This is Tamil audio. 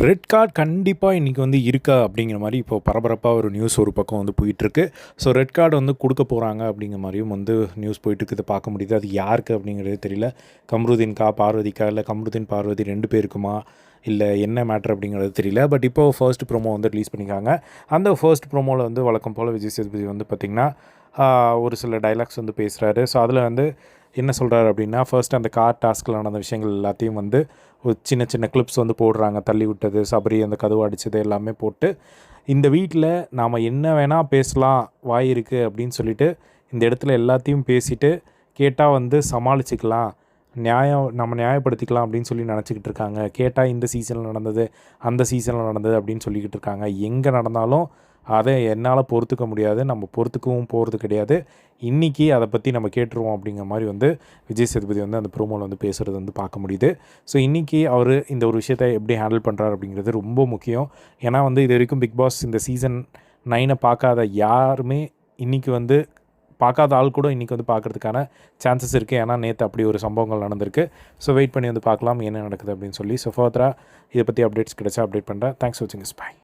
ரெட் கார்ட் கண்டிப்பாக இன்றைக்கி வந்து இருக்கா அப்படிங்கிற மாதிரி இப்போ பரபரப்பாக ஒரு நியூஸ் ஒரு பக்கம் வந்து போயிட்டுருக்கு. ஸோ ரெட் கார்டு வந்து கொடுக்க போகிறாங்க அப்படிங்கிற மாதிரியும் வந்து நியூஸ் போயிட்டுருக்குது, பார்க்க முடியுது. அது யாருக்கு அப்படிங்கிறது தெரியல. கம்ருதீன்கா, பார்வதிக்கா, இல்லை கம்ருதீன் பார்வதி 2 பேருக்குமா, இல்லை என்ன மேட்ரு அப்படிங்கிறது தெரியல. பட் இப்போது ஃபர்ஸ்ட் ப்ரோமோ வந்து ரிலீஸ் பண்ணியிருக்காங்க. அந்த ஃபர்ஸ்ட் ப்ரோமோவில் வந்து வழக்கம் போல் விஜய் சேதுபதி வந்து பார்த்திங்கன்னா ஒரு சில டைலாக்ஸ் வந்து பேசுகிறாரு. ஸோ அதில் வந்து என்ன சொல்கிறாரு அப்படின்னா, ஃபர்ஸ்ட் அந்த கார் டாஸ்கில் நடந்த விஷயங்கள் எல்லாத்தையும் வந்து ஒரு சின்ன சின்ன கிளிப்ஸ் வந்து போடுறாங்க. தள்ளி விட்டது, சபரி அந்த கதவு அடித்தது எல்லாமே போட்டு, இந்த வீட்டில் நாம் என்ன வேணால் பேசலாம், வாய் இருக்குது அப்படின்னு சொல்லிட்டு இந்த இடத்துல எல்லாத்தையும் பேசிவிட்டு கேட்டால் வந்து சமாளிச்சுக்கலாம், நம்ம நியாயப்படுத்திக்கலாம் அப்படின்னு சொல்லி நினச்சிக்கிட்டு இருக்காங்க. கேட்டால் இந்த சீசனில் நடந்தது, அந்த சீசனில் நடந்தது அப்படின்னு சொல்லிக்கிட்டு இருக்காங்க. எங்கே நடந்தாலும் அதை என்னால் பொறுத்துக்க முடியாது, நம்ம பொறுத்துக்கவும் போகிறது கிடையாது. இன்றைக்கி அதை பற்றி நம்ம கேட்டுருவோம் அப்படிங்கிற மாதிரி வந்து விஜய் சேதுபதி வந்து அந்த ப்ரோமோவில் வந்து பேசுகிறது வந்து பார்க்க முடியுது. ஸோ இன்றைக்கி அவர் இந்த ஒரு விஷயத்தை எப்படி ஹேண்டில் பண்ணுறாரு அப்படிங்கிறது ரொம்ப முக்கியம். ஏன்னா வந்து இது வரைக்கும் பிக் பாஸ் இந்த சீசன் 9 பார்க்காத யாருமே இன்றைக்கி வந்து பார்க்காத ஆள் கூட இன்றைக்கி வந்து பார்க்குறதுக்கான சான்சஸ் இருக்குது. ஏன்னா நேற்று அப்படி ஒரு சம்பவங்கள் நடந்திருக்கு. ஸோ வெயிட் பண்ணி வந்து பார்க்கலாம் என்ன நடக்குது அப்படின்னு சொல்லி. ஸோ ஃபர்தராக இதை பற்றி அப்டேட்ஸ் கிடைச்சா அப்டேட் பண்ணுறேன். தேங்க்ஸ் ஃபார் வாட்சிங். பை.